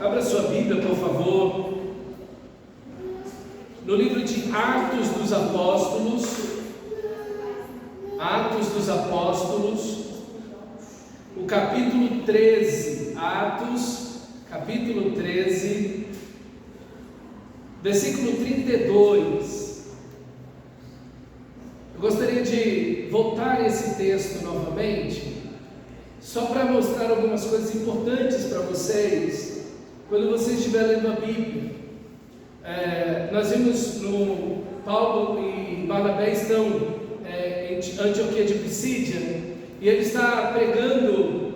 Abra sua Bíblia, por favor, no livro de Atos dos Apóstolos, o capítulo 13, Atos, capítulo 13, versículo 32. Eu gostaria de voltar a esse texto novamente, só para mostrar algumas coisas importantes para vocês, quando você estiver lendo a Bíblia. Nós vimos no Paulo e Barnabé estão em Antioquia de Pisídia, e ele está pregando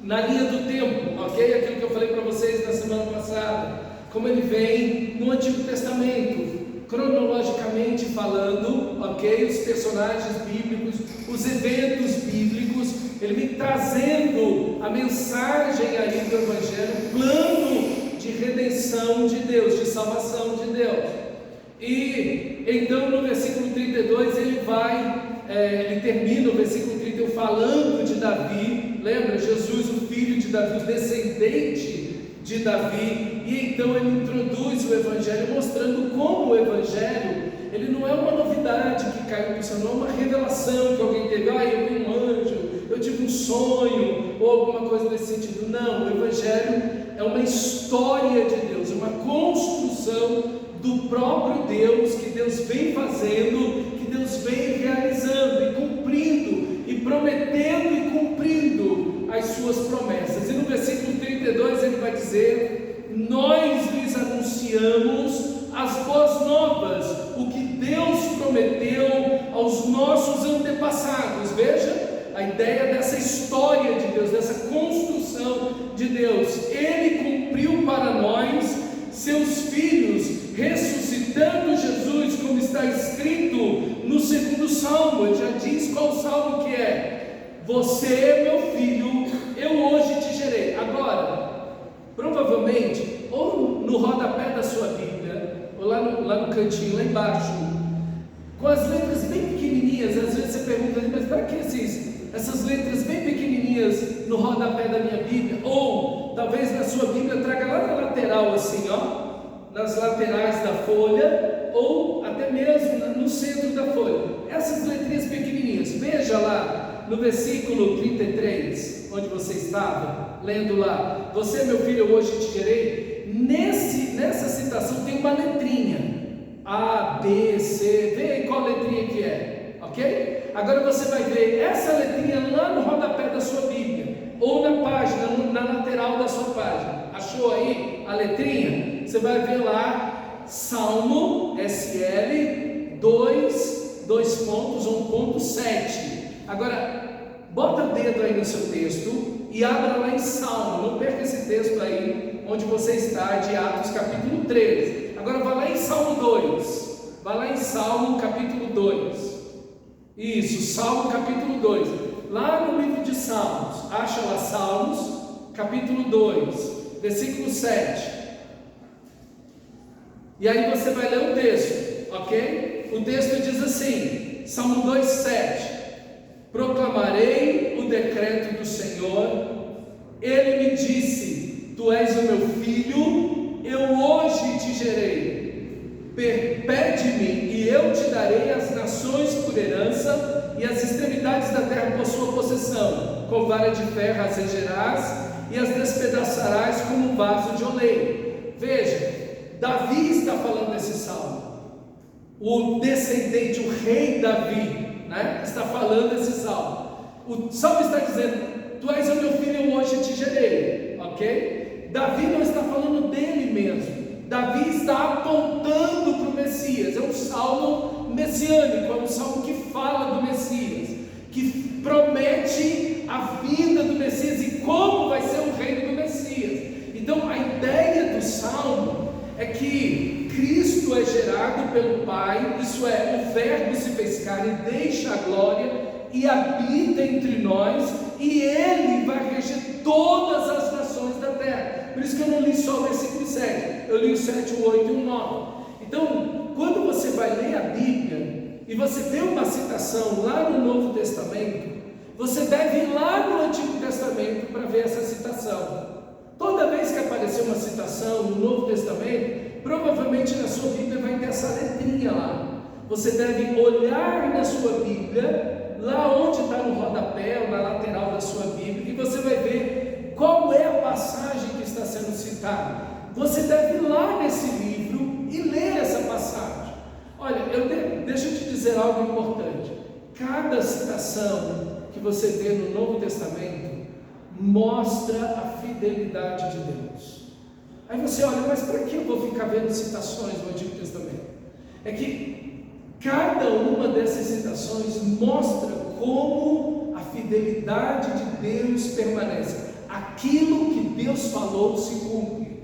na linha do tempo, ok? Aquilo que eu falei para vocês na semana passada, como ele vem no Antigo Testamento, cronologicamente falando, ok? Os personagens bíblicos, os eventos bíblicos, ele vem trazendo a mensagem aí do Evangelho, o plano de redenção de Deus, de salvação de Deus. E então no versículo 32 ele termina o versículo 31 falando de Davi, lembra? Jesus, o filho de Davi, o descendente de Davi, e então ele introduz o Evangelho, mostrando como o Evangelho, ele não é uma novidade que caiu do céu, não é uma revelação que alguém teve, eu vi um anjo, eu tive um sonho, ou alguma coisa nesse sentido. Não, o Evangelho é uma história de Deus, uma construção do próprio Deus, que Deus vem fazendo, que Deus vem realizando e cumprindo, e prometendo e cumprindo as suas promessas. E no versículo 32 ele vai dizer: nós lhes anunciamos as boas novas, o que Deus prometeu aos nossos antepassados. Veja a ideia dessa história de Deus, dessa construção de Deus. Ele cumpriu para nós, seus filhos, ressuscitando Jesus, como está escrito no segundo salmo. Ele já diz qual salmo que é: você, meu filho, eu hoje te gerei. Agora, provavelmente, ou no rodapé da sua Bíblia, ou lá no cantinho, lá embaixo, com as letras bem pequenininhas, às vezes você pergunta, mas para que essas letras bem pequenininhas no rodapé da minha Bíblia? Ou talvez na sua Bíblia traga lá na lateral assim, nas laterais da folha, ou até mesmo no centro da folha, essas letrinhas pequenininhas. Veja lá no versículo 33, onde você estava lendo lá: você, meu filho, hoje te gerei. Nessa citação tem uma letrinha A, B, C. Vê aí qual letrinha que é, ok? Agora você vai ver essa letrinha lá no rodapé da sua Bíblia, ou na página, na lateral da sua página. Achou aí a letrinha? Você vai ver lá Salmo SL 2.1.7. Agora bota o dedo aí no seu texto e abra lá em Salmo. Não perca esse texto aí onde você está, de Atos capítulo 13. Agora vai lá em Salmo 2. Vai lá em Salmo capítulo 2. Isso, Salmo capítulo 2. Lá no livro de Salmos, acha lá Salmos capítulo 2, versículo 7. E aí você vai ler o texto, ok? O texto diz assim, Salmo 2,7: proclamarei o decreto do Senhor, ele me disse, tu és o meu filho, eu hoje te gerei. Pede-me e eu te darei as nações por herança, e as extremidades da terra por sua possessão. Com vara de ferro as regerás, e as despedaçarás como um vaso de oleiro. Veja, Davi está falando desse salmo, o descendente, o rei Davi, está falando desse salmo. O salmo está dizendo, tu és o meu filho, eu hoje te gerei, ok? Davi não está falando dele mesmo, Davi está apontando para o Messias. É um salmo messiânico, é um salmo que fala do Messias, que promete a vinda do Messias e como vai ser o reino do Messias. Então a ideia do salmo é que Cristo é gerado pelo Pai, isso é, o Verbo se fez carne, deixa a glória e habita entre nós, e Ele vai reger todas as nações da terra. Por isso que eu não li só o versículo 7, eu li o 7, o 8 e o 9. Então, quando você vai ler a Bíblia e você vê uma citação lá no Novo Testamento, você deve ir lá no Antigo Testamento para ver essa citação. Toda vez que aparecer uma citação no Novo Testamento, provavelmente na sua Bíblia vai ter essa letrinha lá. Você deve olhar na sua Bíblia, lá onde está no rodapé, ou na lateral da sua Bíblia, e você vai ver qual é a passagem que está sendo citada. Você deve ir lá nesse livro e ler essa passagem. Olha, deixa eu te dizer algo importante. Cada citação que você vê no Novo Testamento mostra a fidelidade de Deus. Aí você olha, mas para que eu vou ficar vendo citações do Antigo Testamento? É que cada uma dessas citações mostra como a fidelidade de Deus permanece. Aquilo que Deus falou se cumpre.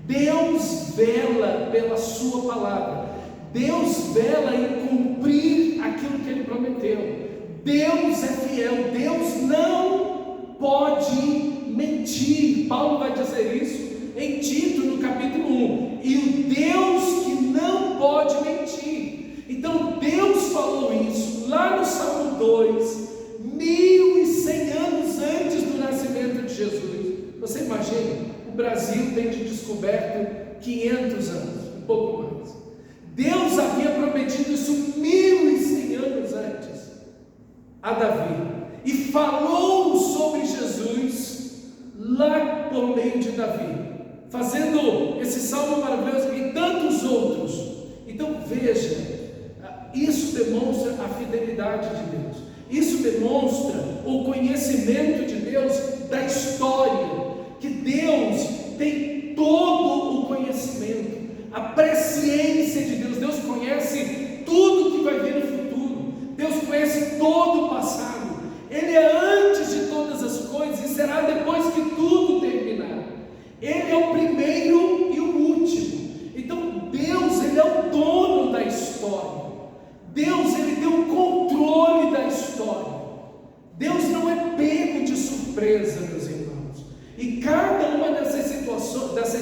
Deus vela pela sua palavra. Deus vela em cumprir aquilo que Ele prometeu. Deus é fiel. Deus não pode mentir. Paulo vai dizer isso em Tito, no capítulo 1. E o Deus que não pode mentir. Então Deus falou isso lá no Salmo 2, 1100 anos antes do nascimento de Jesus. Você imagina, o Brasil tem descoberto 500 anos, um pouco mais. Deus havia prometido isso 1100 anos antes a Davi, e falou sobre Jesus lá por meio de Davi, fazendo esse salmo maravilhoso e tantos outros. Então veja, isso demonstra a fidelidade de Deus, isso demonstra o conhecimento de Deus da história, que Deus tem todo o conhecimento, a presciência de Deus. Deus conhece tudo que vai vir no futuro, Deus conhece todo o passado, Ele é antes de todas as coisas e será depois que tudo terminar. Ele é o primeiro e o último. Então Deus, Ele é o dono da história. Deus, Ele tem o controle da história. Deus não é pego de surpresa, meus irmãos. E cada uma dessas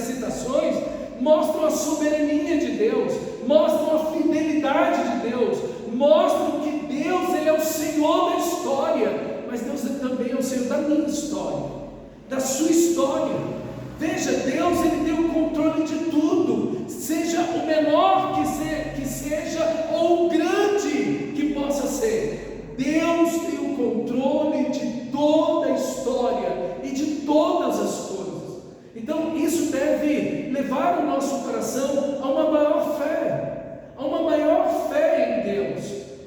citações mostram a soberania de Deus, mostram a fidelidade de Deus, mostram que Deus, Ele é o Senhor da história, mas Deus também é o Senhor da minha história, da sua história. Veja, Deus, Ele tem o controle de tudo, seja o menor que seja, ou o grande que possa ser. Deus tem o controle de toda a história e de todas as coisas. Então isso deve levar o nosso coração a uma maior fé em Deus,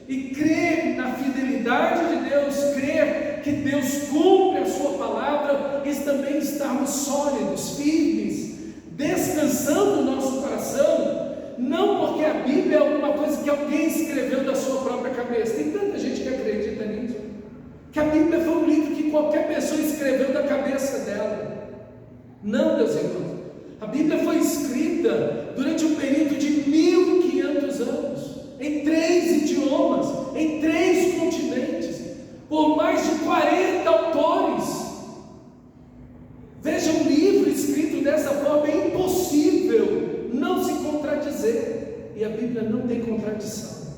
e crer na fidelidade de Deus, crer que Deus cumpre a sua palavra, e também estarmos sólidos, firmes, descansando o nosso coração, não porque a Bíblia é alguma coisa que alguém escreveu da sua própria cabeça. Tem tanta gente que acredita nisso, que a Bíblia foi um livro que qualquer pessoa escreveu da cabeça dela. Não, meus irmãos, a Bíblia foi escrita durante um período de 1500 anos, em 3 idiomas, em 3 continentes, por mais de 40 autores. Veja, um livro escrito dessa forma é impossível não se contradizer, e a Bíblia não tem contradição,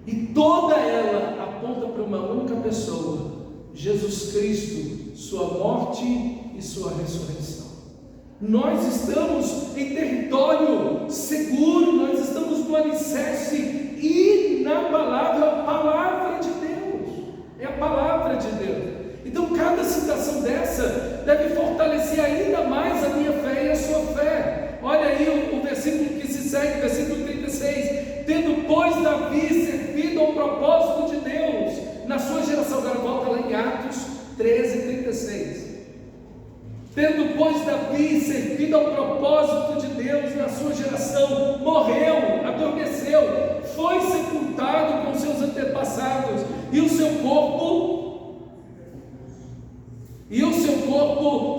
e toda ela aponta para uma única pessoa, Jesus Cristo, sua morte e sua ressurreição. Nós estamos em território seguro, nós estamos no alicerce e na palavra, a palavra de Deus, é a palavra de Deus. Então cada citação dessa deve fortalecer ainda mais a minha fé e a sua fé. Olha aí o versículo que se segue, versículo 36, tendo pois Davi servido ao propósito de Deus na sua geração. Agora volta lá em Atos 13:36. Tendo pois Davi servido ao propósito de Deus na sua geração, morreu, adormeceu, foi sepultado com seus antepassados, e o seu corpo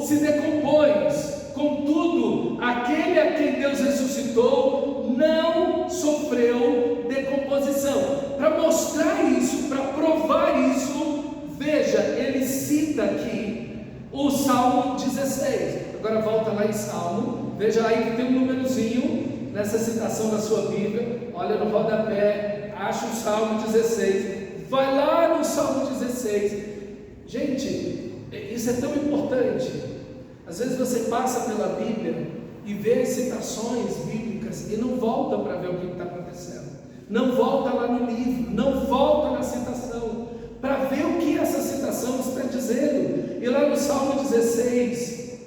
se decompôs. Contudo, aquele a quem Deus ressuscitou não sofreu decomposição. Para mostrar isso, para provar isso, veja, ele cita aqui o Salmo 16. Agora volta lá em Salmo, veja aí que tem um númerozinho nessa citação da sua Bíblia. Olha no rodapé, acha o Salmo 16, vai lá no Salmo 16. Gente, isso é tão importante. Às vezes você passa pela Bíblia e vê as citações bíblicas e não volta para ver o que está acontecendo. Não volta lá no livro, não volta na citação, para ver o que essa citação está dizendo. E lá no Salmo 16,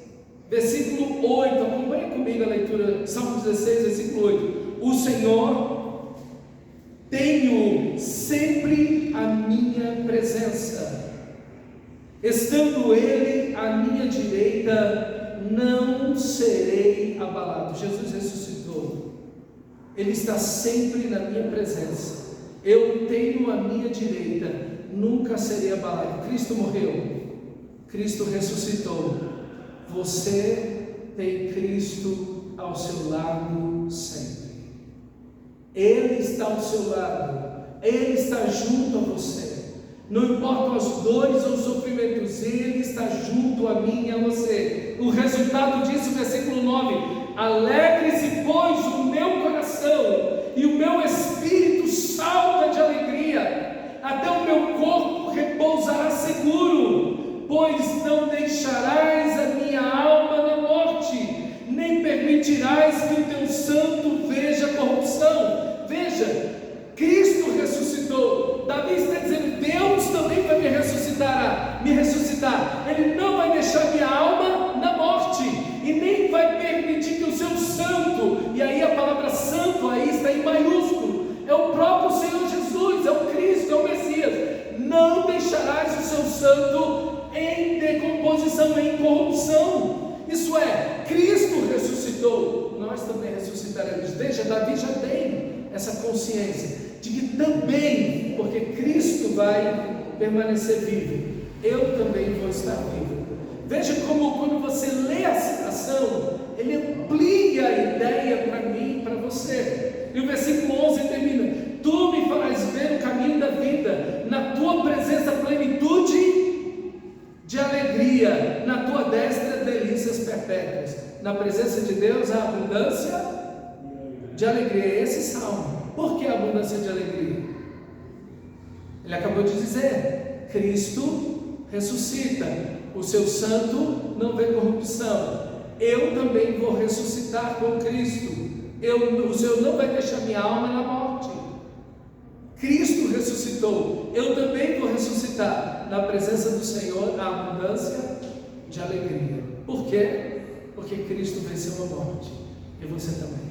versículo 8, acompanhe comigo a leitura, Salmo 16, versículo 8. O Senhor tenho sempre a minha presença, estando Ele à minha direita, não serei abalado. Jesus ressuscitou, Ele está sempre na minha presença, eu tenho a minha direita, nunca serei abalado. Cristo morreu, Cristo ressuscitou, você tem Cristo ao seu lado sempre. Ele está ao seu lado, Ele está junto a você. Não importam as dores ou os sofrimentos, Ele está junto a mim e a você. O resultado disso, versículo 9: alegre-se, pois, o meu coração, e o meu espírito salta de alegria, até o meu corpo repousará seguro, pois não deixarás a minha alma na morte, nem permitirás que o teu santo veja corrupção. Veja, Cristo ressuscitou. Davi está dizendo: Deus também vai me ressuscitar. Ele não vai deixar minha alma na morte, e nem vai permitir que o seu santo, e aí a palavra santo aí está em maiúsculo, é o próprio Senhor Jesus, é o Cristo, é o Messias. Não deixarás o seu santo em decomposição, em corrupção. Isso é, Cristo ressuscitou, nós também ressuscitaremos. Veja, Davi já tem essa consciência de que também, porque Cristo vai permanecer vivo, eu também vou estar vivo. Veja como quando você lê a citação, ele amplia a ideia para mim e para você. E o versículo 11 termina: tu me farás ver o caminho da vida, na tua presença plenitude de alegria, na tua destra delícias perpétuas. Na presença de Deus há abundância de alegria. Esse salmo. Por que a abundância de alegria? Ele acabou de dizer: Cristo ressuscita, o seu santo não vê corrupção. Eu também vou ressuscitar com Cristo. O Senhor não vai deixar minha alma na morte. Cristo ressuscitou, eu também vou ressuscitar. Na presença do Senhor há abundância de alegria. Por quê? Porque Cristo venceu a morte, e você também,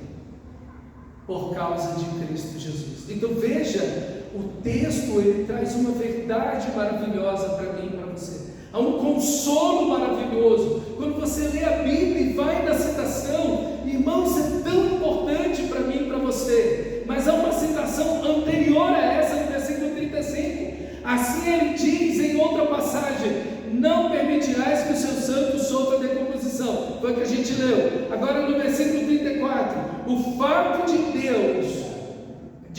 por causa de Cristo Jesus. Então veja, o texto ele traz uma verdade maravilhosa para mim e para você. Há um consolo maravilhoso quando você lê a Bíblia e vai na citação. Irmãos, é tão importante para mim e para você. Mas há uma citação anterior a essa, no versículo 35. Assim ele diz em outra passagem: não permitirás que o seu santo sofra decomposição. Foi o que a gente leu. Agora no versículo 34, o fato de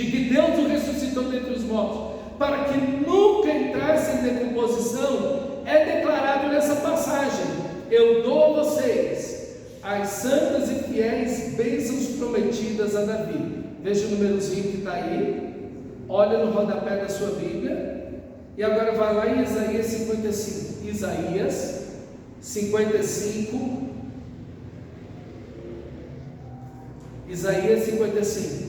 que Deus o ressuscitou dentre os mortos, para que nunca entrasse em decomposição, é declarado nessa passagem: eu dou a vocês as santas e fiéis bênçãos prometidas a Davi. Veja o númerozinho que está aí, olha no rodapé da sua Bíblia, e agora vai lá em Isaías 55. Isaías 55. Isaías 55.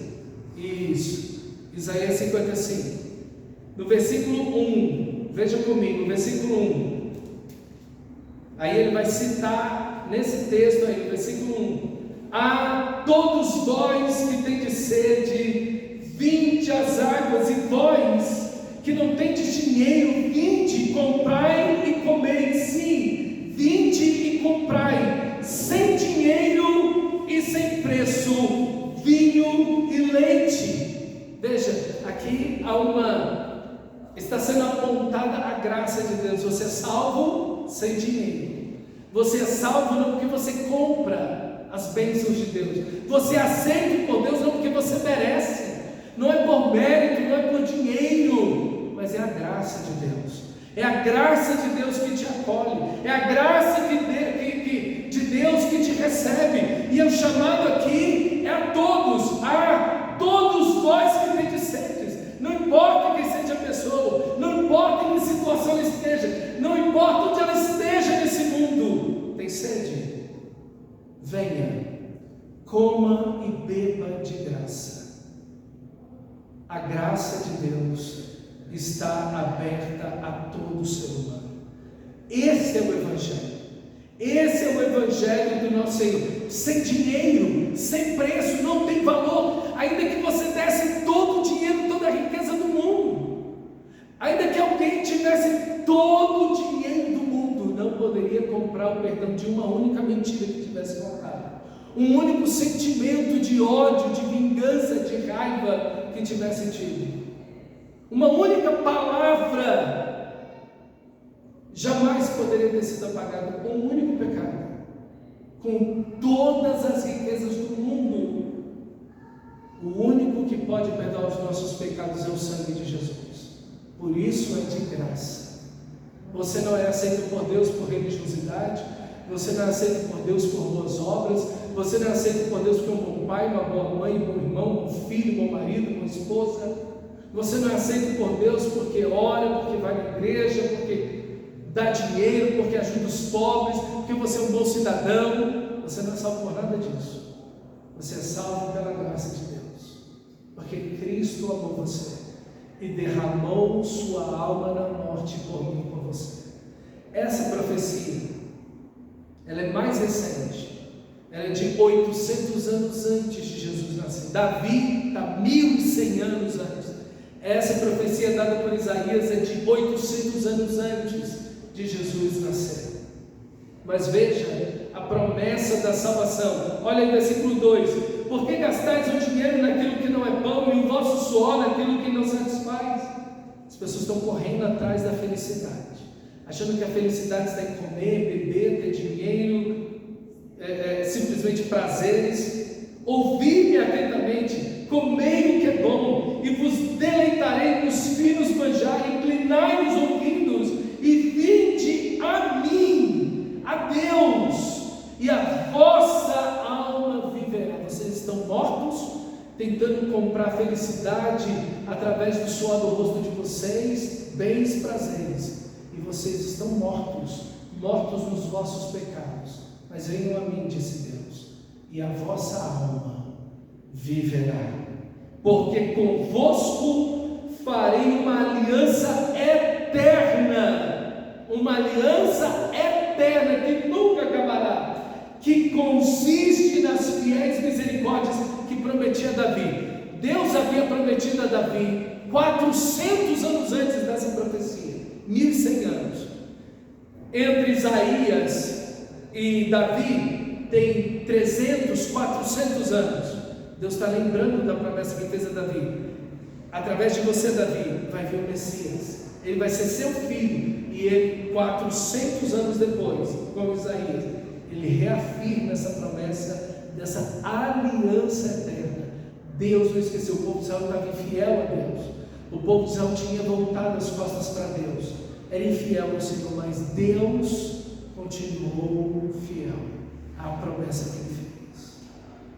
Isso. Isaías 55. No versículo 1. Veja comigo, versículo 1. Aí ele vai citar nesse texto aí, no versículo 1. A todos vós que tendes sede, vinde às águas, e vós que não tendes dinheiro, vinde, comprai e comei. Sim, vinde e comprai, sem dinheiro e sem preço, vinho e leite. Veja, aqui está sendo apontada a graça de Deus. Você é salvo sem dinheiro. Você é salvo não porque você compra as bênçãos de Deus. Você é aceito por Deus não porque você merece. Não é por mérito, não é por dinheiro, mas é a graça de Deus. É a graça de Deus que te acolhe. É a graça de Deus que te recebe. E o chamado aqui é a todos vós que tendes sede. Não importa quem seja a pessoa, não importa em que situação ela esteja, não importa onde ela esteja nesse mundo. Tem sede? Venha, coma e beba de graça. A graça de Deus está aberta a todo ser humano. Esse é o Evangelho. Esse é o Evangelho do nosso Senhor. Sem dinheiro, sem preço, não tem valor. Ainda que você desse todo o dinheiro, toda a riqueza do mundo, ainda que alguém tivesse todo o dinheiro do mundo, não poderia comprar o perdão de uma única mentira que tivesse contado, um único sentimento de ódio, de vingança, de raiva que tivesse tido, uma única palavra jamais poderia ter sido apagada com um único pecado. Com todas as riquezas do mundo, o único que pode perdoar os nossos pecados é o sangue de Jesus. Por isso é de graça. Você não é aceito por Deus por religiosidade, você não é aceito por Deus por boas obras, você não é aceito por Deus por um bom pai, uma boa mãe, um bom irmão, um bom filho, um bom marido, uma esposa. Você não é aceito por Deus porque ora, porque vai na igreja, porque dá dinheiro, porque ajuda os pobres, porque você é um bom cidadão. Você não é salvo por nada disso. Você é salvo pela graça de Deus, porque Cristo amou você e derramou sua alma na morte por mim e por você. Essa profecia, ela é mais recente. Ela é de 800 anos antes de Jesus nascer. Davi está 1100 anos antes. Essa profecia dada por Isaías é de 800 anos antes de Jesus nascer. Mas veja a promessa da salvação. Olha aí versículo 2: por que gastais o dinheiro naquilo que não é pão e o vosso suor naquilo que não satisfaz? As pessoas estão correndo atrás da felicidade, achando que a felicidade está em comer, beber, ter dinheiro, simplesmente prazeres. Ouvi-me atentamente, comei o que é bom e vos deleitarei nos finos manjar, inclinai os ouvidos e vinde a mim, a Deus, e a vossa alma viverá. Vocês estão mortos, tentando comprar felicidade através do suor do rosto de vocês, bens, prazeres, e vocês estão mortos nos vossos pecados. Mas venham a mim, disse Deus, e a vossa alma viverá, porque convosco farei uma aliança eterna, que nunca acabará, que consiste nas fiéis misericórdias que prometia a Davi. Deus havia prometido a Davi 400 anos antes dessa profecia, 1100 anos. Entre Isaías e Davi tem 300, 400 anos. Deus está lembrando da promessa que fez a Davi. Através de você, Davi, vai vir o Messias. Ele vai ser seu filho. E ele, 400 anos depois, como Isaías, ele reafirma essa promessa dessa aliança eterna. Deus não esqueceu. O povo de Israel estava infiel a Deus. O povo de Israel tinha voltado as costas para Deus. Era infiel ao Senhor, mas Deus continuou fiel à promessa que ele fez.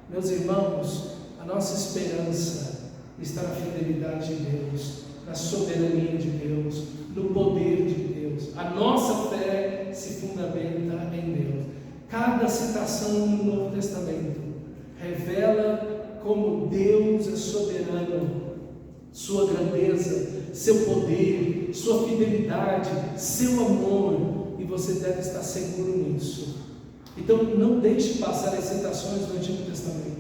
Meus irmãos, a nossa esperança está na fidelidade de Deus, na soberania de Deus, no poder de Deus. A nossa fé se fundamenta em Deus. Cada citação no Novo Testamento revela como Deus é soberano, sua grandeza, seu poder, sua fidelidade, seu amor, e você deve estar seguro nisso. Então não deixe passar as citações do Antigo Testamento.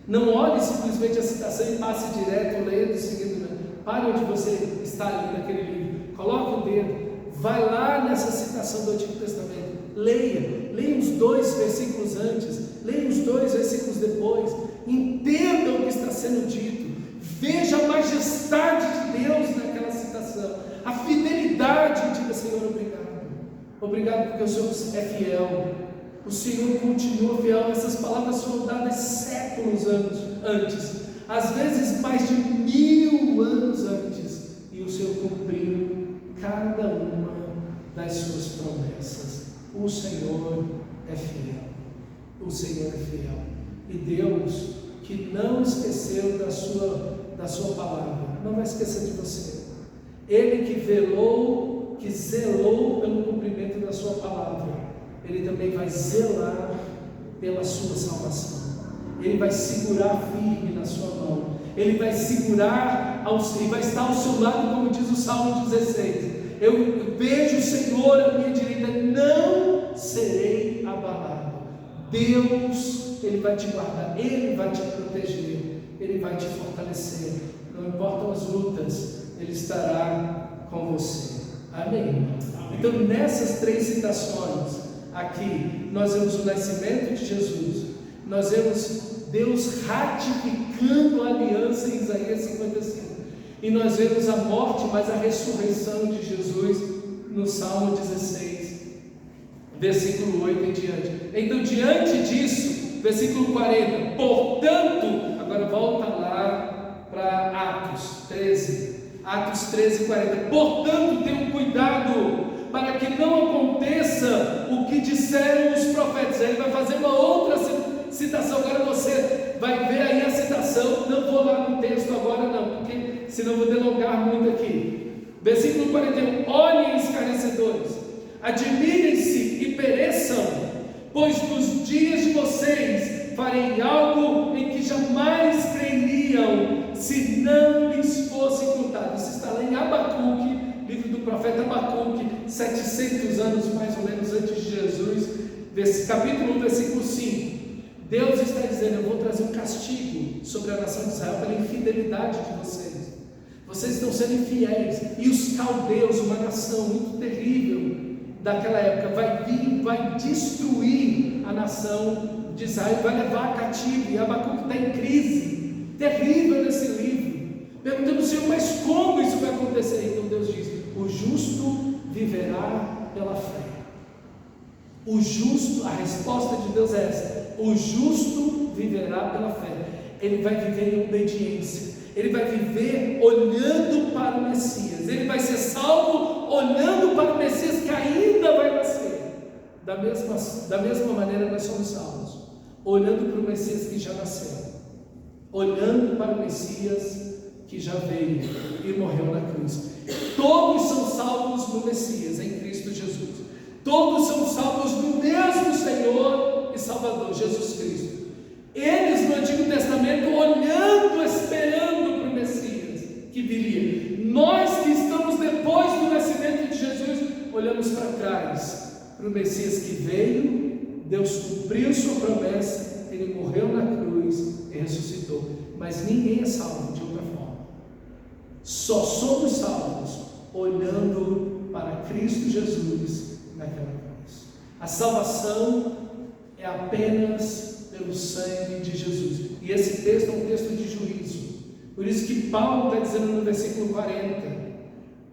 Não olhe simplesmente a citação e passe direto, lendo, seguindo. Pare onde você está ali naquele livro, coloque o dedo, vai lá nessa citação do Antigo Testamento, leia os 2 versículos antes, leia os 2 versículos depois, entenda o que está sendo dito, veja a majestade de Deus naquela citação, a fidelidade. Diga: Senhor, obrigado porque o Senhor é fiel, o Senhor continua fiel. Essas palavras foram dadas séculos antes, às vezes mais de 1000 anos antes, e o Senhor cumpriu cada uma das suas promessas. O Senhor é fiel, o Senhor é fiel, e Deus, que não esqueceu da sua palavra, não vai esquecer de você. Ele que zelou pelo cumprimento da sua palavra, Ele também vai zelar pela sua salvação. Ele vai segurar firme na sua mão. Ele vai segurar, Ele vai estar ao seu lado, como diz o Salmo 16. Eu vejo o Senhor à minha direita, não serei abalado. Deus, Ele vai te guardar, Ele vai te proteger, Ele vai te fortalecer. Não importam as lutas, Ele estará com você. Amém? Então, nessas 3 citações aqui, nós vemos o nascimento de Jesus, nós vemos Deus ratificando a aliança em Isaías 55, e nós vemos a morte, mas a ressurreição de Jesus no Salmo 16, versículo 8 em diante. Então, diante disso, versículo 40, portanto, agora volta lá para Atos 13, e 40, portanto, tenham cuidado para que não aconteça o que disseram os profetas. Ele vai fazer uma outra citação, agora você vai ver aí a citação, não vou lá no texto agora não, porque senão vou delongar muito aqui. Versículo 41, olhem escarnecedores, admirem-se e pereçam, pois nos dias de vocês farei algo em que jamais creriam, se não lhes fosse contado. Isso está lá em Abacuque, livro do profeta Abacuque, 700 anos mais ou menos antes de Jesus, capítulo 1, versículo 5. Deus está dizendo: eu vou trazer um castigo sobre a nação de Israel pela infidelidade de vocês. Vocês estão sendo infiéis. E os caldeus, uma nação muito terrível daquela época, vai vir, vai destruir a nação de Israel, vai levar cativo. E Abacuque está em crise terrível nesse livro, perguntando: Senhor, mas como isso vai acontecer? Então Deus diz: o justo viverá pela fé. O justo, a resposta de Deus é essa: o justo viverá pela fé. Ele vai viver em obediência, ele vai viver olhando para o Messias, ele vai ser salvo olhando para o Messias que ainda vai nascer. Da mesma maneira nós somos salvos, olhando para o Messias que já nasceu, olhando para o Messias que já veio e morreu na cruz. Todos são salvos no Messias, em Cristo Jesus. Todos são salvos no mesmo Senhor e Salvador, Jesus Cristo. Eles no Antigo Testamento olhando, esperando para o Messias que viria. Nós que estamos depois do nascimento de Jesus, olhamos para trás, para o Messias que veio, Deus cumpriu sua promessa, ele morreu na cruz e ressuscitou. Mas ninguém é salvo de outra forma. Só somos salvos olhando para Cristo Jesus naquela cruz. A salvação é apenas pelo sangue de Jesus. E esse texto é um texto de juízo. Por isso que Paulo está dizendo no versículo 40: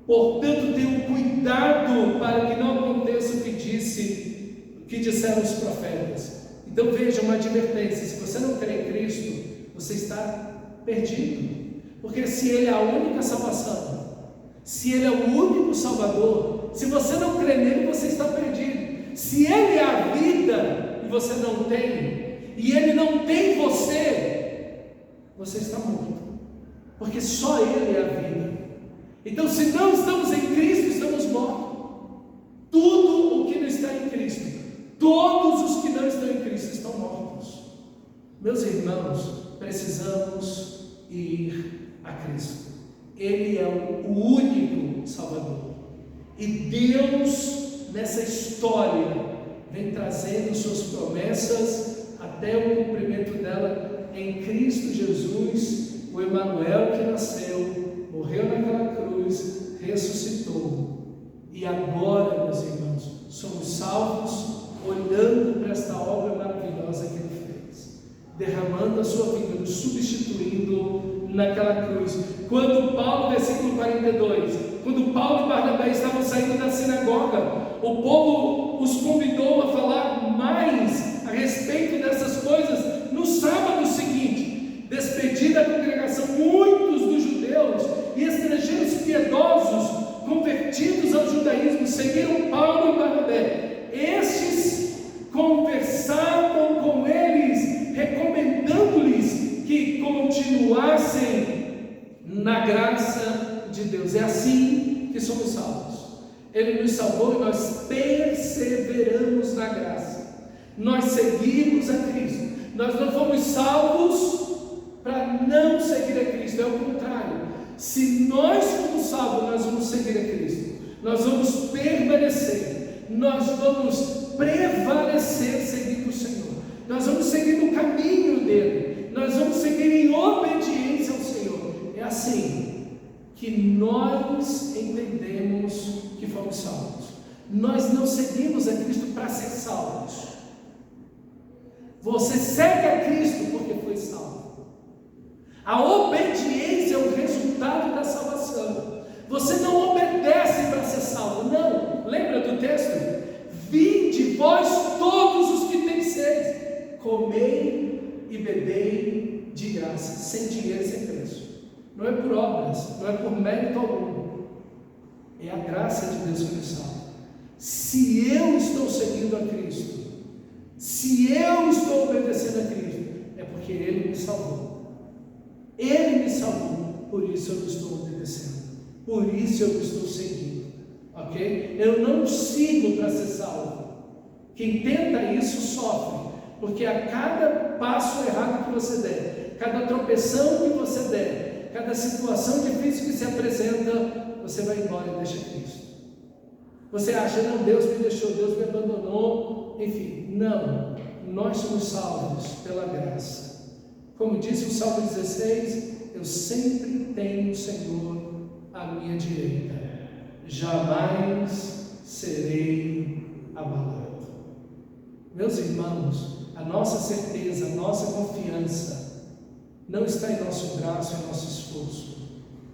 portanto, tenham cuidado para que não aconteça o que disseram os profetas. Então veja, uma advertência: se você não crê em Cristo, você está perdido. Porque se Ele é a única salvação, se Ele é o único Salvador, se você não crê nele, você está perdido. Se Ele é a vida e você não tem, e Ele não tem você, você está morto. Porque só Ele é a vida. Então, se não estamos em Cristo, estamos mortos. Tudo o que não está em Cristo, todos os que não estão em Cristo estão mortos. Meus irmãos, precisamos ir a Cristo. Ele é o único Salvador. E Deus, nessa história, vem trazendo suas promessas até o cumprimento dela em Cristo Jesus, o Emanuel que nasceu, morreu naquela cruz, ressuscitou. E agora, meus irmãos, somos salvos olhando para esta obra maravilhosa que Ele fez, derramando a sua vida, nos substituindo naquela cruz. Quando Paulo, versículo 42, quando Paulo e Barnabé estavam saindo da sinagoga, o povo os convidou a falar mais a respeito dessas coisas. No sábado seguinte, despedida a congregação, muitos dos judeus e estrangeiros piedosos convertidos ao judaísmo seguiram Paulo e Barnabé. Estes conversavam com eles, recomendando-lhes que continuassem na graça de Deus. É assim que somos salvos. Ele nos salvou e nós perseveramos na graça. Nós seguimos a Cristo. Nós não fomos salvos para não seguir a Cristo, é o contrário. Se nós fomos salvos, nós vamos seguir a Cristo, nós vamos permanecer, nós vamos prevalecer seguindo o Senhor, nós vamos seguir no caminho dele, nós vamos seguir em obediência ao Senhor. É assim que nós entendemos que fomos salvos. Nós não seguimos a Cristo para ser salvos. Você segue a Cristo porque foi salvo. A obediência é o resultado da salvação. Você não obedece para ser salvo, não. Lembra do texto? Vinde vós todos os que têm sede, comei e bebei de graça, sem dinheiro e sem preço. Não é por obras, não é por mérito algum, é a graça de Deus que nos salva. Se eu estou seguindo a Cristo, se eu estou obedecendo a Cristo, é porque Ele me salvou. Ele me salvou, por isso eu estou obedecendo, por isso eu estou seguindo, ok? Eu não sigo para ser salvo. Quem tenta isso sofre, porque a cada passo errado que você der, cada tropeção que você der, cada situação difícil que se apresenta, você vai embora e deixa Cristo. Você acha, não, Deus me deixou, Deus me abandonou, enfim, não, nós somos salvos pela graça. Como disse o Salmo 16, eu sempre tenho o Senhor à minha direita, jamais serei abalado. Meus irmãos, a nossa certeza, a nossa confiança não está em nosso braço, em nosso esforço,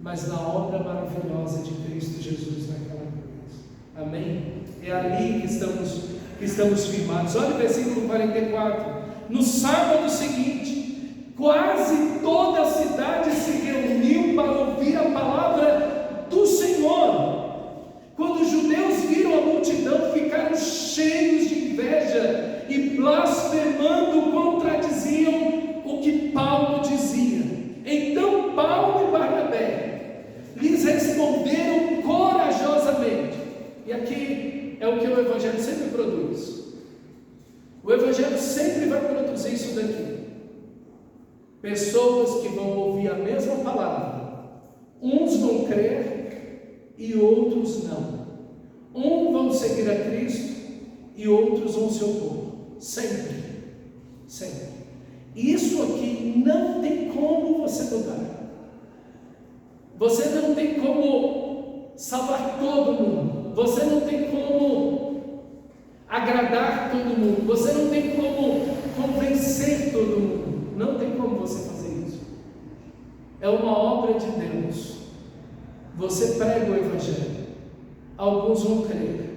mas na obra maravilhosa de Cristo Jesus naquela cruz. Amém? É ali que estamos firmados. Olha o versículo 44. No sábado seguinte, quase toda a cidade se reuniu para ouvir a palavra do Senhor. Quando os judeus viram a multidão, ficaram cheios de inveja e blasfemando contradiziam o que Paulo dizia. Então Paulo e Barnabé lhes responderam corajosamente. E aqui é o que o Evangelho sempre produz. O Evangelho sempre vai produzir isso daqui. Pessoas que vão ouvir a mesma palavra. Uns vão crer e outros não. Uns vão seguir a Cristo e outros vão se opor. Sempre. Sempre. Isso aqui não tem como você mudar. Você não tem como salvar todo mundo. Você não tem como agradar todo mundo. Você não tem como convencer todo mundo. Não tem como você fazer isso. É uma obra de Deus. Você prega o Evangelho. Alguns vão crer,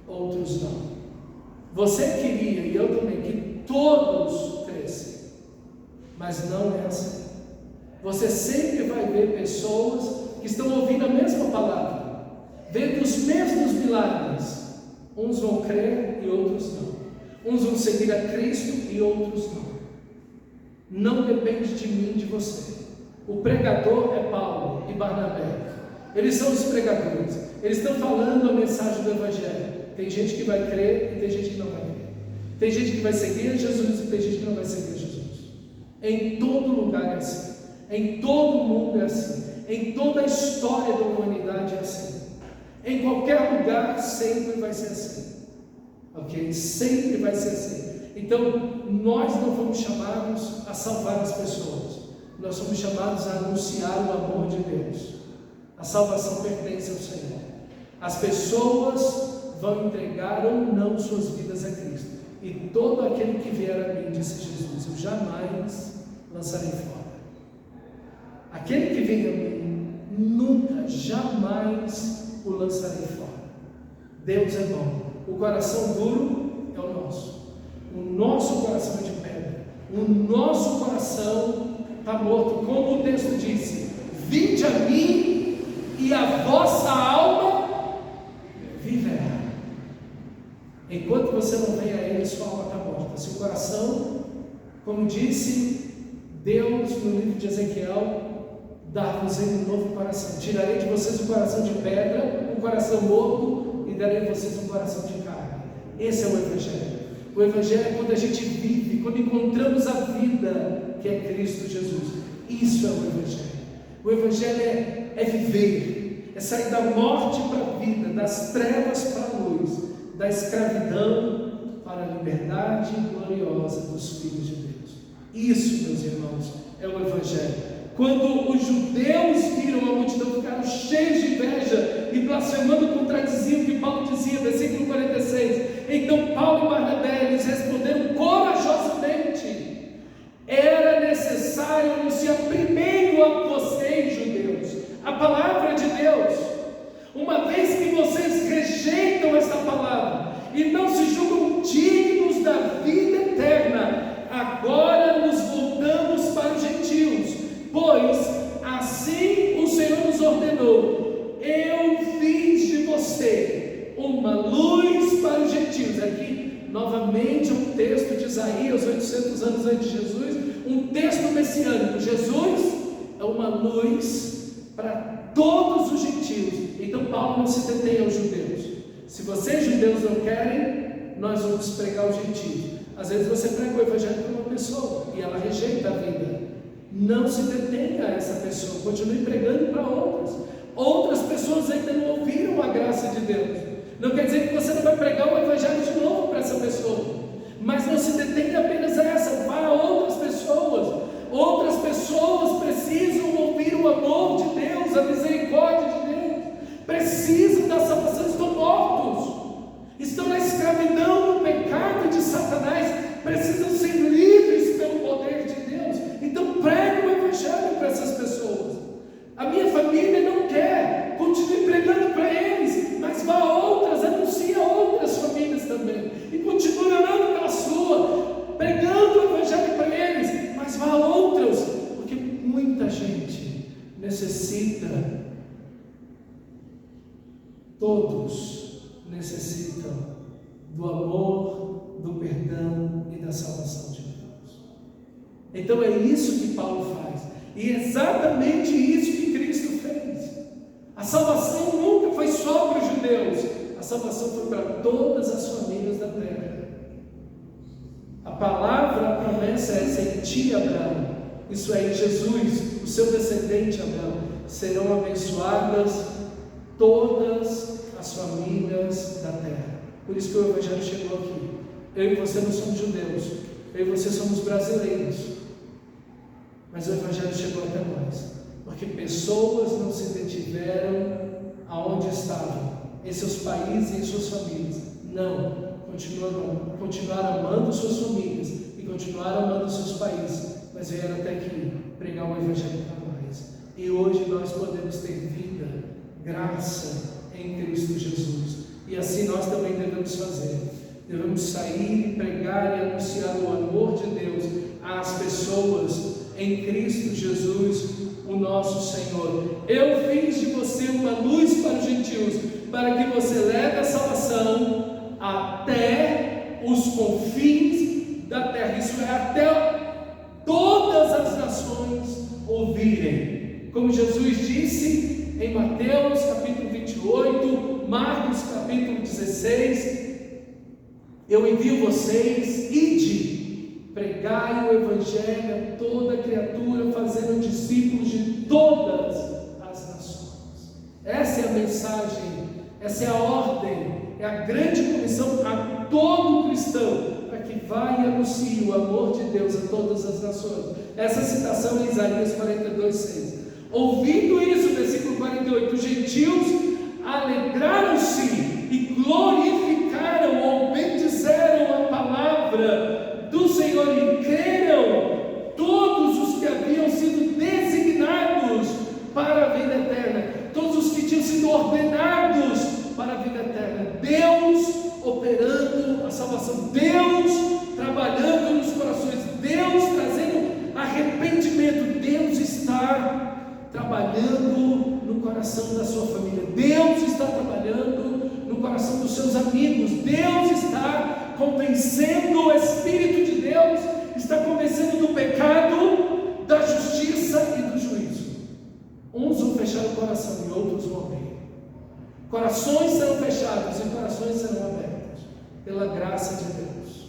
outros não. Você queria, e eu também, que todos crescem. Mas não é assim. Você sempre vai ver pessoas que estão ouvindo a mesma palavra, vendo os mesmos milagres. Uns vão crer e outros não. Uns vão seguir a Cristo e outros não. Não depende de mim, de você. O pregador é Paulo e Barnabé. Eles são os pregadores. Eles estão falando a mensagem do Evangelho. Tem gente que vai crer e tem gente que não vai crer. Tem gente que vai seguir a Jesus e tem gente que não vai seguir a Jesus. Em todo lugar é assim. Em todo mundo é assim. Em toda a história da humanidade é assim. Em qualquer lugar sempre vai ser assim. Ok? Sempre vai ser assim. Então, nós não fomos chamados a salvar as pessoas. Nós somos chamados a anunciar o amor de Deus. A salvação pertence ao Senhor. As pessoas vão entregar ou não suas vidas a Cristo. E todo aquele que vier a mim, disse Jesus, eu jamais lançarei fora. Aquele que vem a mim, nunca, jamais o lançarei fora. Deus é bom. O coração duro é o nosso. O nosso coração é de pedra. O nosso coração está morto. Como o texto disse, vinde a mim e a vossa alma viverá. Enquanto você não vem a Ele, sua alma está morta. Se o coração, como disse Deus no livro de Ezequiel, dar-vos-ei um novo coração. Tirarei de vocês um coração de pedra, um coração morto, e darei a vocês um coração de carne. Esse é o Evangelho. O Evangelho é quando a gente vive, quando encontramos a vida. vida que é Cristo Jesus. Isso é o Evangelho. O Evangelho é viver, é sair da morte para a vida, das trevas para a luz, da escravidão para a liberdade gloriosa dos filhos de Deus. Isso, meus irmãos, é o Evangelho. Quando os judeus viram a multidão, ficaram cheios de inveja e blasfemando, contradiziam o que Paulo dizia, versículo 46. Então Paulo e Barnabé lhes responderam corajosamente: era necessário anunciar primeiro a vocês, judeus, a palavra de Deus. Uma vez que vocês rejeitam esta palavra e não se julgam dignos da vida eterna, agora nos voltamos para os gentios, pois assim o Senhor nos ordenou: eu fiz de você uma luz para os gentios. Aqui novamente um texto de Isaías, 800 anos antes de Jesus, um texto messiânico. Jesus é uma luz para todos os gentios. Então Paulo não se detém aos judeus. Se vocês judeus não querem, nós vamos pregar aos gentios. Às vezes você prega o Evangelho para uma pessoa e ela rejeita a vida. Não se detenha a essa pessoa, continue pregando para outras. Outras pessoas ainda não ouviram a graça de Deus. Não quer dizer que você não vai pregar o Evangelho de novo para essa pessoa, mas não se detenha apenas a essa, vá a outras pessoas. Outras pessoas precisam ouvir o amor de Deus, a misericórdia de Deus, precisam da salvação, estão mortos, estão na escravidão, no pecado de Satanás, precisam ser livres pelo poder de Deus. Então pregue o Evangelho para essas pessoas. A minha família não quer, continue pregando para eles, mas vá a outras, anuncie a outras famílias também, e continue orando pela sua, pregando o Evangelho para eles, mas vá a outras, porque muita gente necessita, todos necessitam do amor, do perdão e da salvação de Deus. Então é isso que Paulo faz, e é exatamente isso que Cristo fez. A salvação nunca foi só para os judeus, a salvação foi para todas as famílias da terra. A palavra, a promessa é essa: em ti, Abraão, isso é, em Jesus, o seu descendente Abraão, serão abençoadas todas as famílias da terra. Por isso que o Evangelho chegou aqui. Eu e você não somos judeus, eu e você somos brasileiros, mas o Evangelho chegou até nós, porque pessoas não se detiveram aonde estavam, em seus países e em suas famílias. Não, continuaram amando suas famílias e continuaram amando seus países, mas vieram até aqui pregar o Evangelho para nós. E hoje nós podemos ter vida, graça em Cristo Jesus. E assim nós também devemos fazer. Devemos sair e pregar e anunciar o amor de Deus às pessoas em Cristo Jesus, o nosso Senhor. Eu fiz de você uma luz para os gentios, para que você leve a salvação até os confins da terra. Isso é, até todas as nações ouvirem. Como Jesus disse em Mateus capítulo 28, Marcos capítulo 16: eu envio vocês, ide, pregai o Evangelho a toda criatura, fazendo discípulos de todas as nações. Essa é a mensagem, essa é a ordem, é a grande comissão a todo cristão, para que vá e anuncie o amor de Deus a todas as nações. Essa citação é Isaías 42:6. Ouvindo isso, versículo 48, os gentios alegraram-se e glorificaram ou bendizeram a palavra do Senhor, e creram todos os que haviam sido designados para a vida eterna, todos os que tinham sido ordenados para a vida eterna. Deus operando a salvação, Deus trabalhando nos corações, Deus trazendo arrependimento, Deus está trabalhando no coração da sua família, Deus está trabalhando no coração dos seus amigos, Deus está convencendo, o Espírito de Deus está convencendo do pecado, da justiça e do juízo. Uns vão fechar o coração e outros vão abrir. Corações serão fechados e corações serão abertos pela graça de Deus.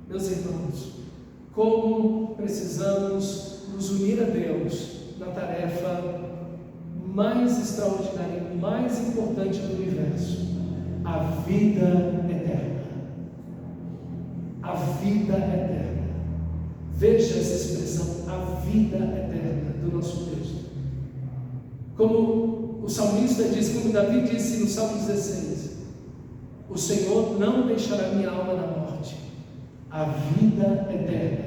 Meus irmãos, como precisamos nos unir a Deus na tarefa mais extraordinária e mais importante do universo, a vida eterna. A vida eterna. Veja essa expressão, a vida eterna, do nosso texto. Como o salmista diz, como Davi disse no Salmo 16, o Senhor não deixará minha alma na morte, a vida eterna,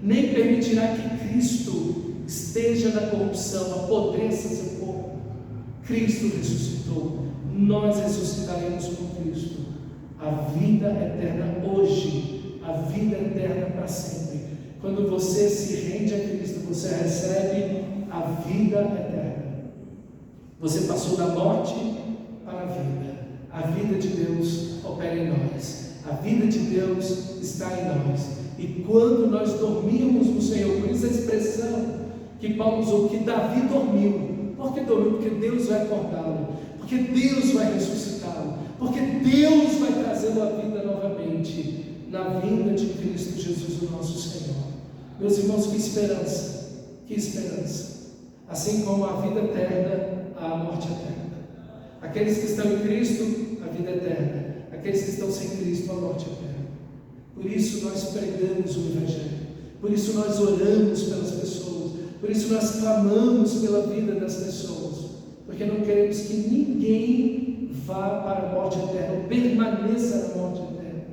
nem permitirá que Cristo esteja na corrupção, apodreça seu corpo. Cristo ressuscitou, nós ressuscitaremos com Cristo. A vida eterna hoje, a vida eterna para sempre. Quando você se rende a Cristo, você recebe a vida eterna. Você passou da morte para a vida. A vida de Deus opera em nós. A vida de Deus está em nós. E quando nós dormimos no Senhor, por isso a expressão que Paulo usou, que Davi dormiu. Por que dormiu? Porque Deus vai acordá-lo. Porque Deus vai ressuscitá-lo. Porque Deus vai trazê-lo à vida novamente, na vinda de Cristo Jesus, o nosso Senhor. Meus irmãos, que esperança! Que esperança! Assim como a vida eterna, a morte eterna. Aqueles que estão em Cristo, a vida eterna. Aqueles que estão sem Cristo, a morte eterna. Por isso nós pregamos o Evangelho. Por isso nós oramos pelas pessoas. Por isso nós clamamos pela vida das pessoas. Porque não queremos que ninguém vá para a morte eterna, ou permaneça na morte eterna.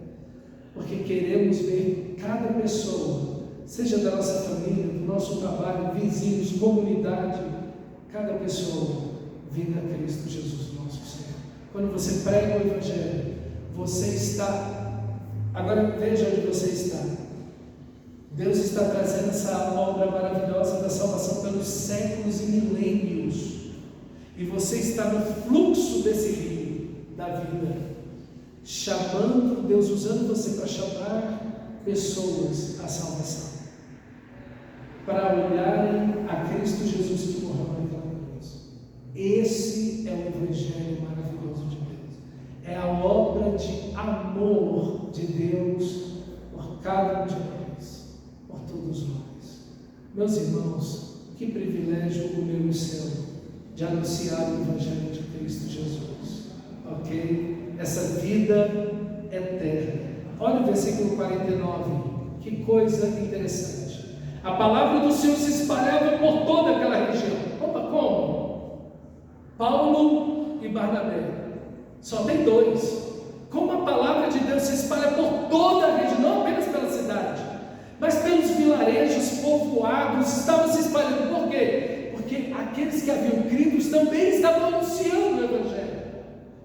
Porque queremos ver cada pessoa, seja da nossa família, do nosso trabalho, vizinhos, comunidade, cada pessoa vindo a Cristo Jesus, nosso Senhor. Quando você prega o Evangelho, você está, agora veja onde você está. Deus está trazendo essa obra maravilhosa da salvação pelos séculos e milênios. E você está no fluxo desse rio da vida, chamando Deus, usando você para chamar pessoas à salvação, para olharem a Cristo Jesus que morreu naquela cruz. Esse é o Evangelho maravilhoso de Deus. É a obra de amor de Deus por cada um de nós, por todos nós. Meus irmãos, que privilégio o meu e o seu de anunciar o Evangelho de Cristo Jesus, ok? Essa vida eterna. Olha o versículo 49, que coisa interessante. A palavra do Senhor se espalhava por toda aquela região. Opa, como? Paulo e Barnabé. Só tem dois. Como a palavra de Deus se espalha por toda a região, não apenas pela cidade, mas pelos vilarejos, povoados, estavam se espalhando. Por quê? Porque aqueles que haviam crido também estavam anunciando o Evangelho.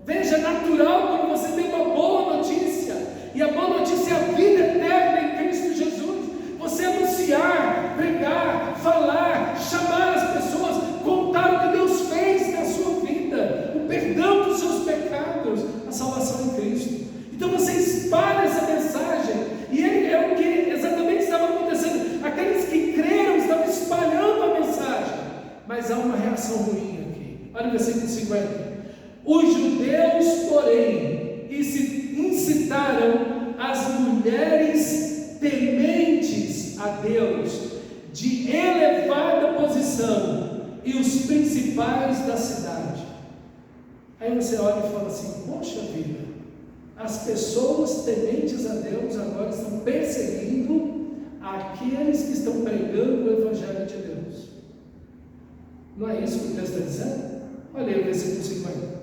Veja, é natural quando você tem uma boa notícia, e a boa notícia é a vida eterna em Cristo Jesus. Você anunciar, pregar, falar, chamar as pessoas, contar o que Deus fez na sua vida, o perdão dos seus pecados, a salvação em Cristo. Então você espalha essa mensagem, e é o que exatamente estava acontecendo. Aqueles que creram estavam espalhando a mensagem. Mas há uma reação ruim aqui. Olha o versículo 50. Os judeus, porém, incitaram as mulheres tementes a Deus, de elevada posição, e os principais da cidade. Aí você olha e fala assim: poxa vida, as pessoas tementes a Deus agora estão perseguindo aqueles que estão pregando o Evangelho de Deus. Não é isso que o texto está dizendo? Olha aí o versículo 50.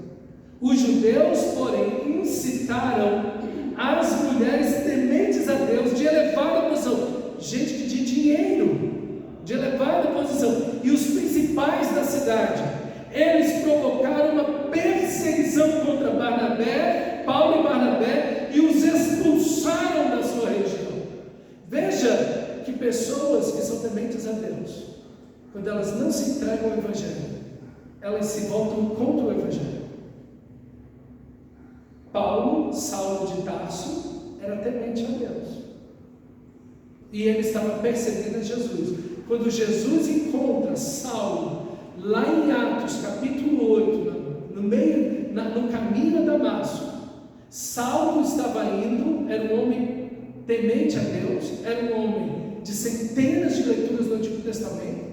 Os judeus, porém, incitaram as mulheres tementes a Deus, de elevada posição, gente que tinha dinheiro, de elevada posição, e os principais da cidade. Eles provocaram uma perseguição contra Paulo e Barnabé, e os expulsaram da sua região. Veja que pessoas que são tementes a Deus, quando elas não se entregam ao Evangelho, elas se voltam contra o Evangelho. Saulo de Tarso, era temente a Deus, e ele estava perseguindo a Jesus. Quando Jesus encontra Saulo, lá em Atos capítulo 8, no caminho a Damasco, Saulo estava indo, era um homem temente a Deus, era um homem de centenas de leituras do Antigo Testamento,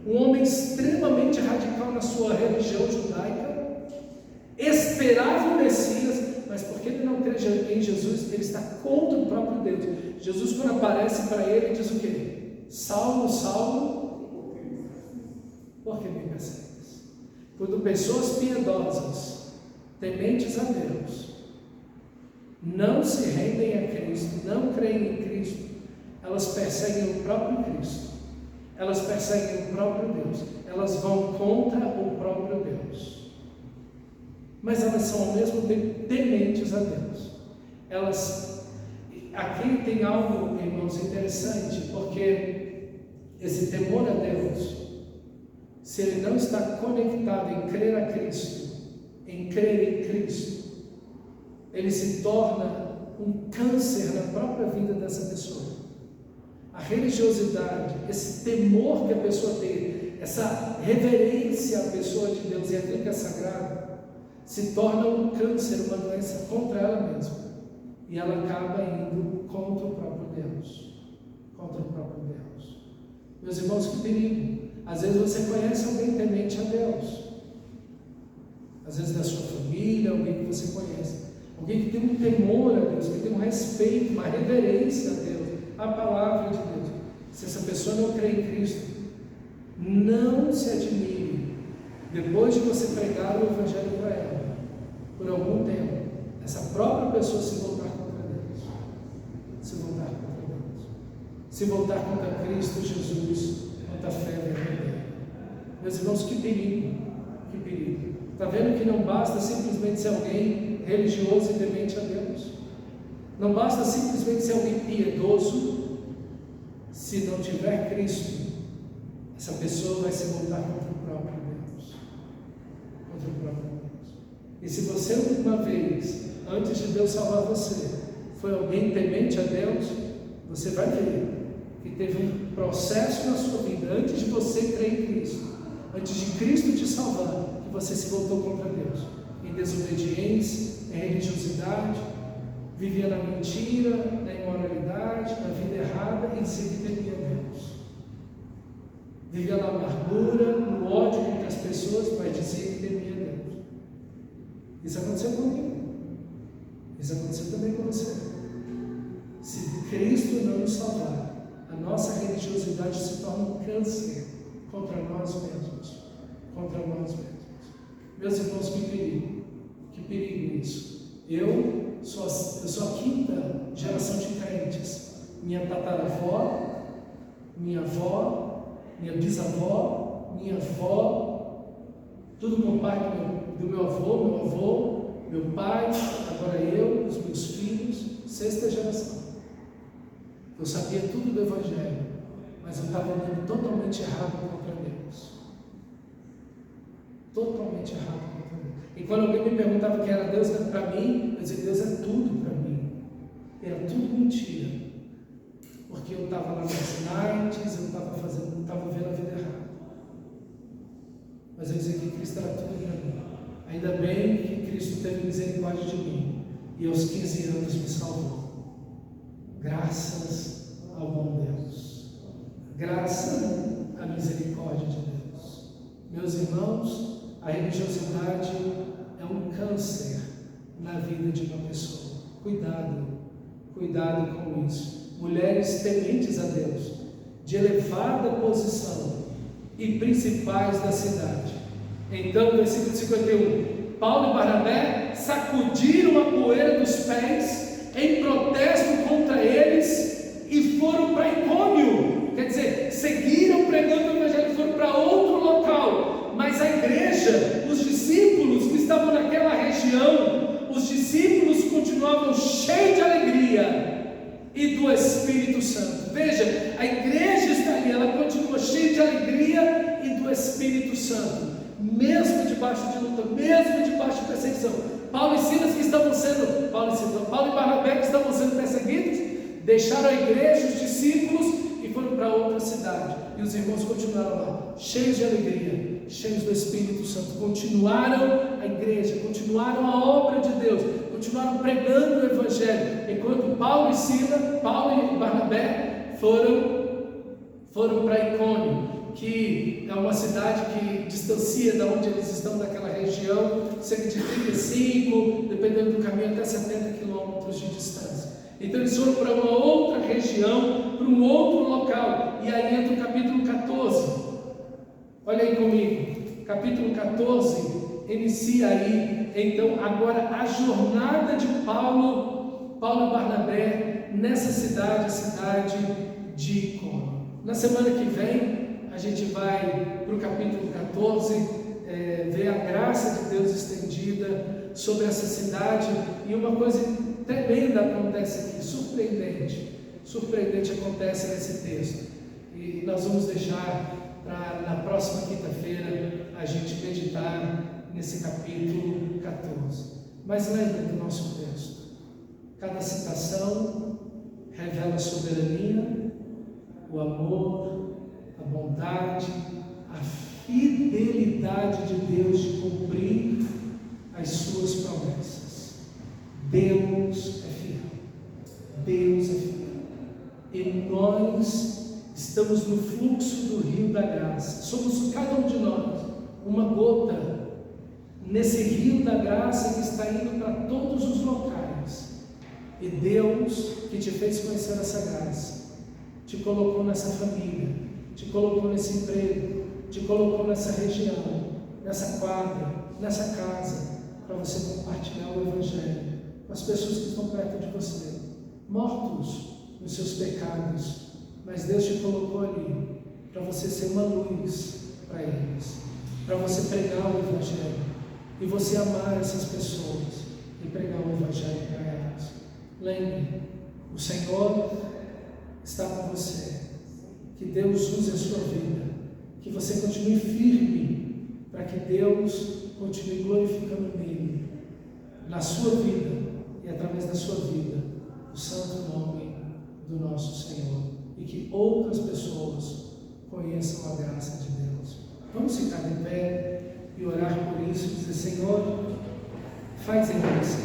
um homem extremamente radical na sua religião judaica, esperava o Messias, mas porque ele não crê em Jesus, ele está contra o próprio Deus. Jesus, quando aparece para ele, diz o quê? Saulo, Saulo, por que me persegues? Quando pessoas piedosas, tementes a Deus, não se rendem a Cristo, não creem em Cristo, elas perseguem o próprio Cristo, elas perseguem o próprio Deus, elas vão contra o próprio Deus, mas elas são ao mesmo tempo tementes a Deus. Aqui tem algo, irmãos, interessante, porque esse temor a Deus, se ele não está conectado em crer a Cristo, em crer em Cristo, ele se torna um câncer na própria vida dessa pessoa. A religiosidade, esse temor que a pessoa tem, essa reverência à pessoa de Deus e aquilo que é sagrado, se torna um câncer, uma doença contra ela mesma. E ela acaba indo contra o próprio Deus. Contra o próprio Deus. Meus irmãos, que perigo. Às vezes você conhece alguém temente a Deus. Às vezes da sua família, alguém que você conhece. Alguém que tem um temor a Deus, que tem um respeito, uma reverência a Deus, a palavra de Deus. Se essa pessoa não crê em Cristo, não se admire, depois de você pregar o Evangelho para ela, por algum tempo, essa própria pessoa se voltar contra Deus. Se voltar contra Deus. Se voltar contra Cristo Jesus, contra a fé verdadeira. Meus irmãos, que perigo, que perigo. Está vendo que não basta simplesmente ser alguém religioso e temente a Deus? Não basta simplesmente ser alguém piedoso. Se não tiver Cristo, essa pessoa vai se voltar contra o próprio Deus. Contra o próprio Deus. E se você uma vez, antes de Deus salvar você, foi alguém temente a Deus, você vai ver que teve um processo na sua vida, antes de você crer em Cristo, antes de Cristo te salvar, que você se voltou contra Deus, em desobediência, em religiosidade, vivia na mentira, na imoralidade, na vida errada, e dizia que temia Deus. Vivia na amargura, no ódio contra as pessoas, mas dizia que temia Deus. Isso aconteceu comigo. Isso aconteceu também com você. Se Cristo não nos salvar, a nossa religiosidade se torna um câncer contra nós mesmos. Contra nós mesmos. Meus irmãos, que perigo isso. Eu sou a quinta geração de crentes. Minha tataravó, minha avó, minha bisavó, minha avó, tudo com o pai do meu avô, meu pai, agora eu, os meus filhos, sexta geração. Eu sabia tudo do Evangelho, mas eu estava andando totalmente errado contra Deus. Totalmente errado contra Deus. E quando alguém me perguntava quem era Deus para mim, eu dizia: Deus é tudo para mim. Era tudo mentira. Porque eu estava lá nas nights, eu estava vivendo a vida errada. Mas eu dizia que Cristo era tudo para mim. Ainda bem que Cristo teve misericórdia de mim e aos 15 anos me salvou. Graças ao bom Deus. Graças à misericórdia de Deus. Meus irmãos, a religiosidade é um câncer na vida de uma pessoa. Cuidado com isso. Mulheres tementes a Deus, de elevada posição e principais da cidade. Então, versículo 51, Paulo e Barnabé sacudiram a poeira dos pés em protesto contra eles e foram para Icônio. Quer dizer, seguiram pregando o Evangelho e foram para outro local. Mas a igreja, os discípulos que estavam naquela região, os discípulos continuavam cheios de alegria e do Espírito Santo. Veja, a igreja está ali, ela continua cheia de alegria e do Espírito Santo, mesmo debaixo de luta, mesmo debaixo de perseguição. Paulo e Barnabé que estavam sendo perseguidos, deixaram a igreja, os discípulos e foram para outra cidade. E os irmãos continuaram lá, cheios de alegria, cheios do Espírito Santo. Continuaram a igreja, continuaram a obra de Deus, continuaram pregando o Evangelho. Enquanto Paulo e Barnabé foram foram para Icônio, que é uma cidade que distancia de onde eles estão, daquela região, cerca de 35, dependendo do caminho, até 70 quilômetros de distância. Então eles foram para uma outra região, para um outro local, e aí entra o capítulo 14. Olha aí comigo, capítulo 14 inicia aí, então, agora a jornada de Paulo e Barnabé nessa cidade, a cidade de Icônio. Na semana que vem, a gente vai para o capítulo 14, ver a graça de Deus estendida sobre essa cidade, e uma coisa tremenda acontece aqui, surpreendente acontece nesse texto, e nós vamos deixar para na próxima quinta-feira a gente meditar nesse capítulo 14. Mas lembra do nosso texto, cada citação revela a soberania, o amor, a bondade, a fidelidade de Deus de cumprir as suas promessas. Deus é fiel, Deus é fiel, e nós estamos no fluxo do rio da graça. Somos, cada um de nós, uma gota nesse rio da graça que está indo para todos os locais. E Deus, que te fez conhecer essa graça, te colocou nessa família, te colocou nesse emprego, te colocou nessa região, nessa quadra, nessa casa, para você compartilhar o Evangelho com as pessoas que estão perto de você, mortos nos seus pecados, mas Deus te colocou ali para você ser uma luz para eles, para você pregar o Evangelho, e você amar essas pessoas e pregar o Evangelho para elas. Lembre, o Senhor está com você, que Deus use a sua vida, que você continue firme, para que Deus continue glorificando nele, na sua vida e através da sua vida, o santo nome do nosso Senhor, e que outras pessoas conheçam a graça de Deus. Vamos ficar de pé e orar por isso, e dizer: Senhor, faz em nós,